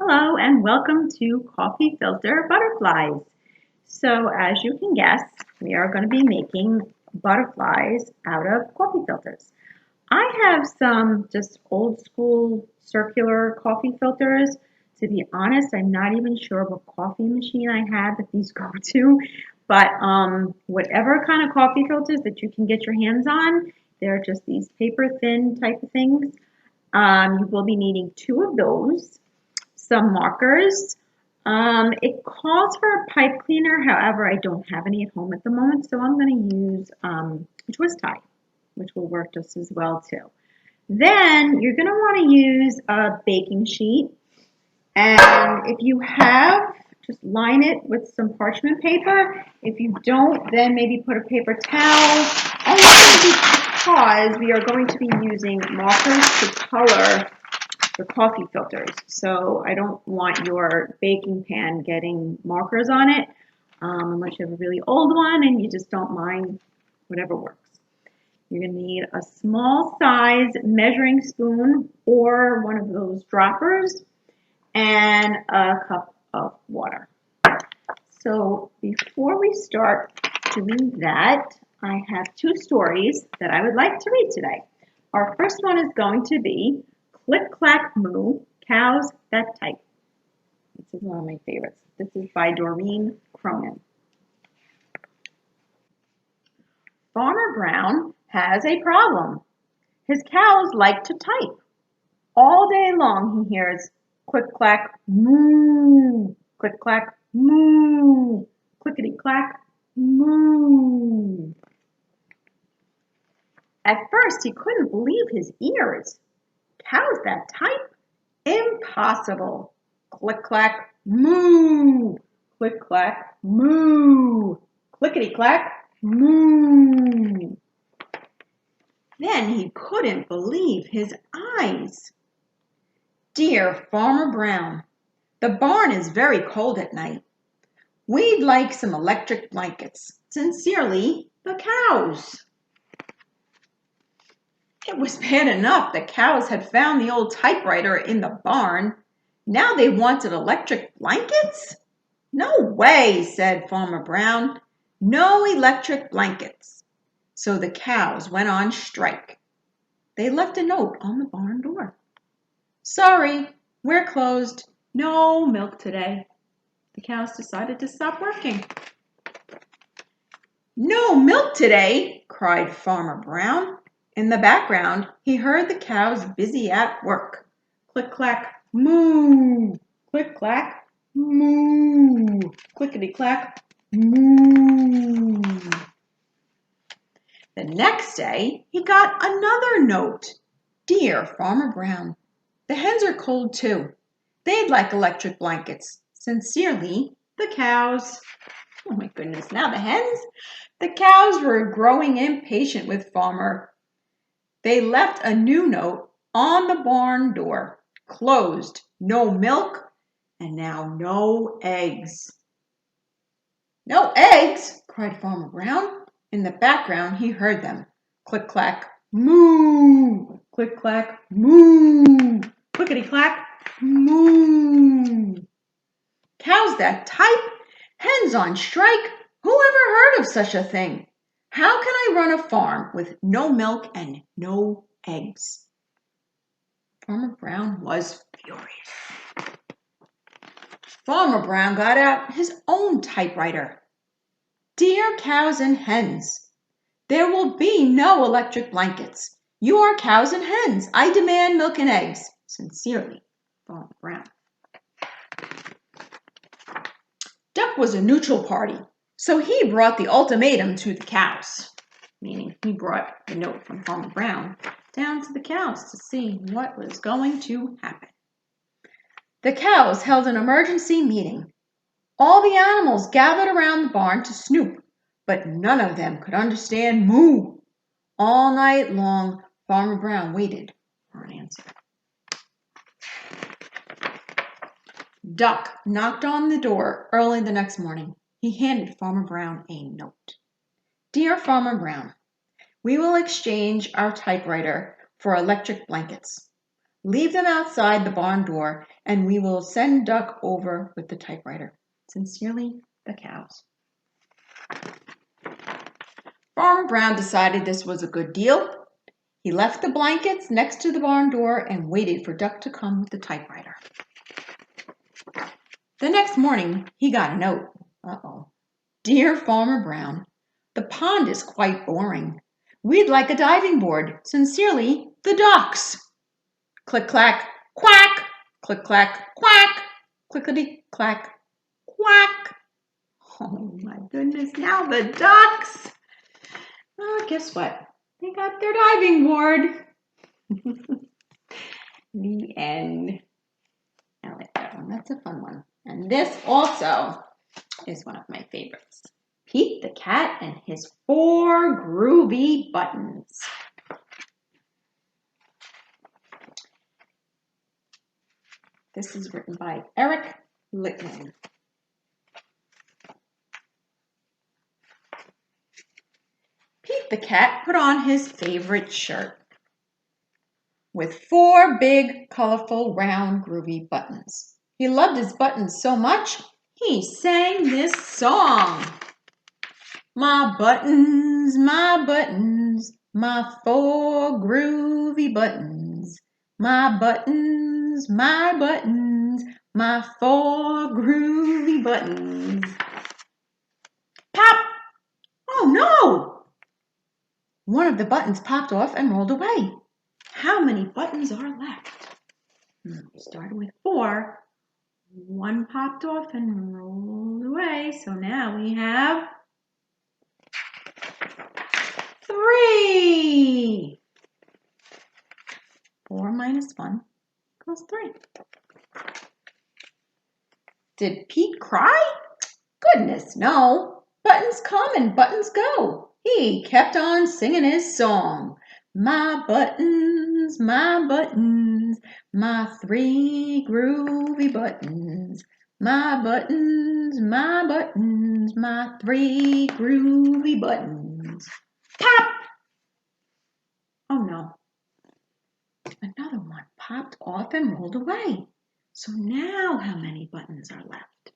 Hello and welcome to Coffee Filter Butterflies. So as you can guess, we are going to be making butterflies out of coffee filters. I have some just old school circular coffee filters. To be honest, I'm not even sure what coffee machine I had that these go to, but whatever kind of coffee filters that you can get your hands on, they're just these paper thin type of things. You will be needing two of those, some markers. It calls for a pipe cleaner. However, I don't have any at home at the moment, so I'm going to use a twist tie, which will work just as well too. Then you're going to want to use a baking sheet, and if you have, just line it with some parchment paper. If you don't, then maybe put a paper towel. Only because we are going to be using markers to color the coffee filters. So I don't want your baking pan getting markers on it, unless you have a really old one and you just don't mind, whatever works. You're going to need a small size measuring spoon or one of those droppers and a cup of water. So before we start doing that, I have two stories that I would like to read today. Our first one is going to be Click Clack Moo, Cows That Type. This is one of my favorites. This is by Doreen Cronin. Farmer Brown has a problem. His cows like to type. All day long he hears click clack moo, click clack moo, clickety clack moo. At first he couldn't believe his ears. Cows that type? Impossible. Click clack moo, click clack moo, clickety clack moo. Then he couldn't believe his eyes. Dear Farmer Brown, the barn is very cold at night. We'd like some electric blankets. Sincerely, the cows. It was bad enough the cows had found the old typewriter in the barn. Now they wanted electric blankets? No way, said Farmer Brown. No electric blankets. So the cows went on strike. They left a note on the barn door. Sorry, we're closed. No milk today. The cows decided to stop working. No milk today, cried Farmer Brown. In the background, he heard the cows busy at work. Click clack moo, click clack moo, clickety clack moo. The next day, he got another note. Dear Farmer Brown, the hens are cold too. They'd like electric blankets. Sincerely, the cows. Oh my goodness, now the hens? The cows were growing impatient with Farmer. They left a new note on the barn door. Closed, no milk, and now no eggs. No eggs, cried Farmer Brown. In the background, he heard them. Click clack moo, click clack moo, clickety clack moo. Cows that type, hens on strike. Who ever heard of such a thing? How can I run a farm with no milk and no eggs? Farmer Brown was furious. Farmer Brown got out his own typewriter. Dear cows and hens, there will be no electric blankets. You are cows and hens. I demand milk and eggs. Sincerely, Farmer Brown. Duck was a neutral party, so he brought the ultimatum to the cows, meaning he brought the note from Farmer Brown down to the cows to see what was going to happen. The cows held an emergency meeting. All the animals gathered around the barn to snoop, but none of them could understand moo. All night long, Farmer Brown waited for an answer. Duck knocked on the door early the next morning. He handed Farmer Brown a note. Dear Farmer Brown, we will exchange our typewriter for electric blankets. Leave them outside the barn door, and we will send Duck over with the typewriter. Sincerely, the cows. Farmer Brown decided this was a good deal. He left the blankets next to the barn door and waited for Duck to come with the typewriter. The next morning, he got a note. Uh-oh. Dear Farmer Brown, the pond is quite boring. We'd like a diving board. Sincerely, the ducks. Click, clack, quack. Click, clack, quack. Clickety, clack, quack. Oh my goodness, now the ducks. Oh, guess what? They got their diving board. The end. I like that one. That's a fun one. And this also is one of my favorites. Pete the Cat and his 4 groovy buttons. This is written by Eric Littman. Pete the Cat put on his favorite shirt with 4 big, colorful, round, groovy buttons. He loved his buttons so much, he sang this song. My buttons, my 4 groovy buttons. My buttons, my 4 groovy buttons. Pop! Oh no! One of the buttons popped off and rolled away. How many buttons are left? We started with 4. 1 popped off and rolled away. So now we have 3. 4 minus 1 equals 3. Did Pete cry? Goodness, no. Buttons come and buttons go. He kept on singing his song. My buttons, my 3 groovy buttons. My buttons, my 3 groovy buttons. Pop! Oh no. Another one popped off and rolled away. So now how many buttons are left?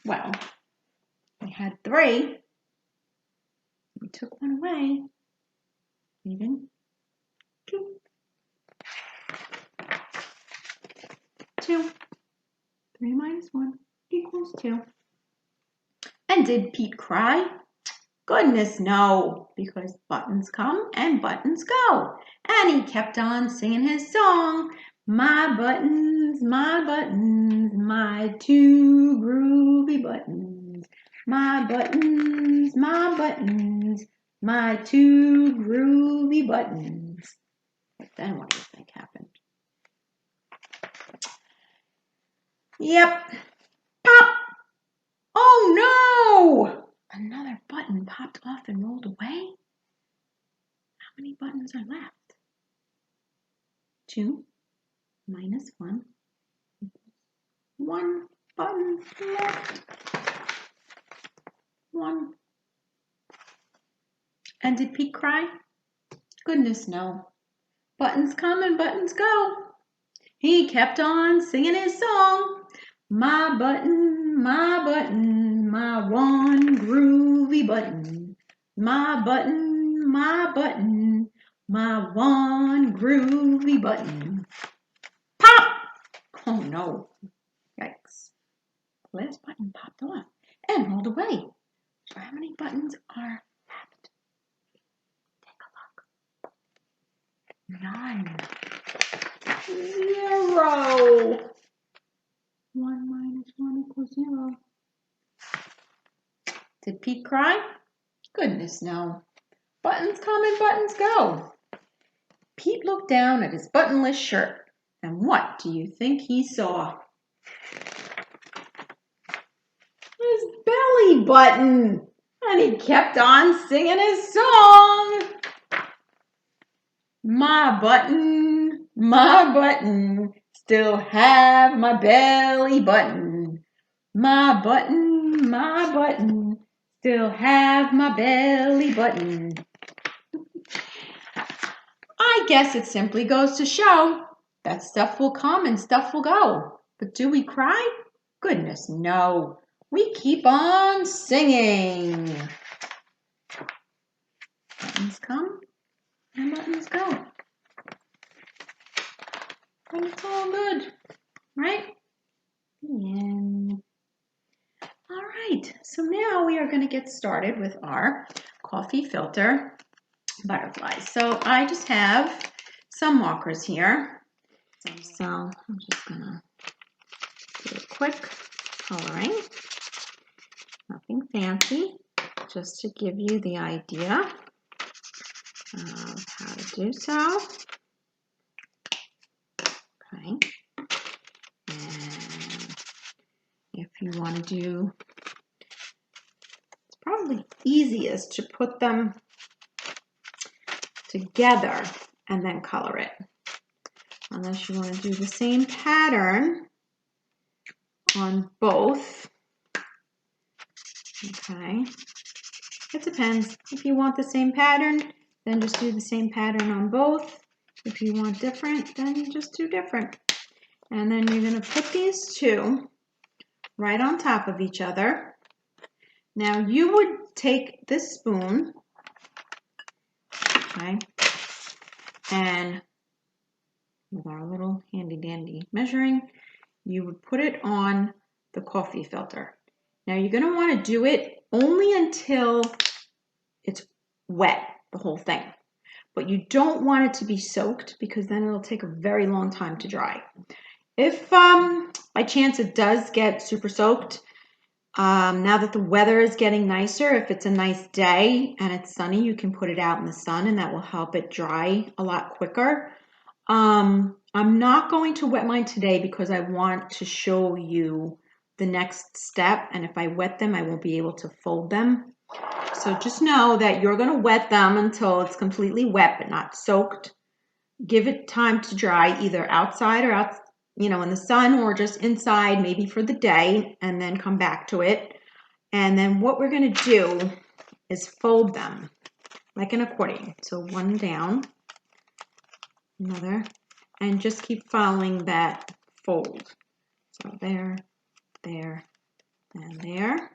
Well, we had 3. We took 1 away. Leaving 2. 2. 3 minus 1 equals 2. And did Pete cry? Goodness, no, because buttons come and buttons go. And he kept on singing his song. My buttons, my 2 groovy buttons. My buttons, my 2 groovy buttons. But then what do you think happened? Yep. Pop! Oh no! Another button popped off and rolled away. How many buttons are left? 2 minus 1. 1 button left. 1. And did Pete cry? Goodness, no. Buttons come and buttons go. He kept on singing his song. My button, my 1 groovy button. My button, my 1 groovy button. Pop! Oh no. Yikes. The last button popped off and rolled away. So how many buttons are left? Take a look. 9. 0. 1 minus 1 equals 0. Did Pete cry? Goodness, no. Buttons come and buttons go. Pete looked down at his buttonless shirt, and what do you think he saw? His belly button, and he kept on singing his song. My button, still have my belly button. My button, still have my belly button. I guess it simply goes to show That stuff will come and stuff will go. But do we cry? Goodness, no. We keep on singing. Buttons come and buttons go. And it's all good, right? The end. All right, so now we are going to get started with our coffee filter butterflies. So I just have some markers here. So I'm just going to do a quick coloring. Nothing fancy, just to give you the idea of how to do so. Okay. And if you want to do, it's probably easiest to put them together and then color it. Unless you want to do the same pattern on both. Okay. It depends. If you want the same pattern, then just do the same pattern on both. If you want different, then you just do different. And then you're going to put these two right on top of each other. Now you would take this spoon, okay, and with our little handy dandy measuring, you would put it on the coffee filter. Now you're going to want to do it only until it's wet, the whole thing. But you don't want it to be soaked because then it'll take a very long time to dry. If by chance it does get super soaked, now that the weather is getting nicer, if it's a nice day and it's sunny, you can put it out in the sun and that will help it dry a lot quicker. I'm not going to wet mine today because I want to show you the next step, and if I wet them, I won't be able to fold them. So just know that you're going to wet them until it's completely wet but not soaked. Give it time to dry either outside or out, in the sun, or just inside maybe for the day, and then come back to it. And then what we're going to do is fold them like an accordion. So one down, another, and just keep following that fold. So there, there, and there.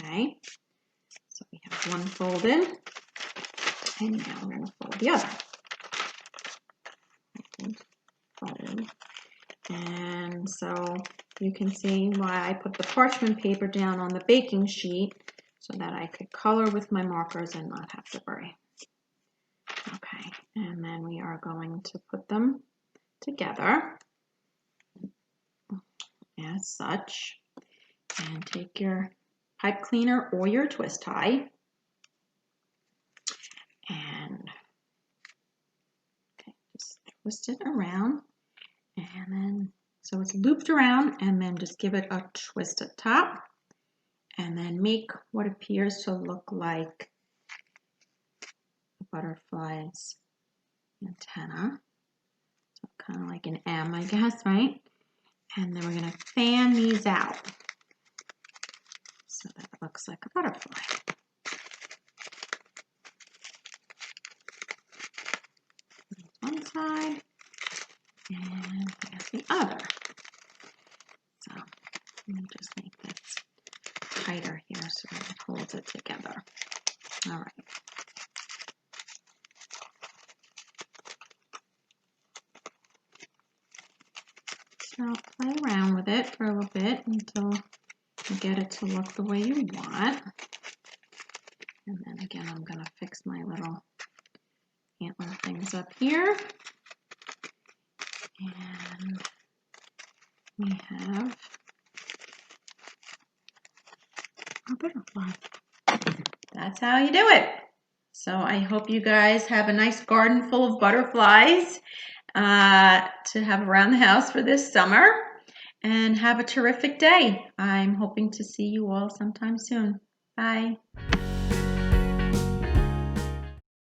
Okay. So we have one folded, and now we're going to fold the other. Fold. And so you can see why I put the parchment paper down on the baking sheet so that I could color with my markers and not have to worry. Okay, and then we are going to put them together as such, and take your pipe cleaner or your twist tie and just twist it around, and then so it's looped around, and then just give it a twist at top, and then make what appears to look like a butterfly's antenna. So kind of like an M, I guess, right? And then we're going to fan these out so that it looks like a butterfly. One side, and here's the other. So let me just make this tighter here so that it holds it together. All right. So play around with it for a little bit until you get it to look the way you want. And then again, I'm going to fix my little antler things up here. And we have a butterfly. That's how you do it. So I hope you guys have a nice garden full of butterflies to have around the house for this summer, and have a terrific day. I'm hoping to see you all sometime soon. Bye.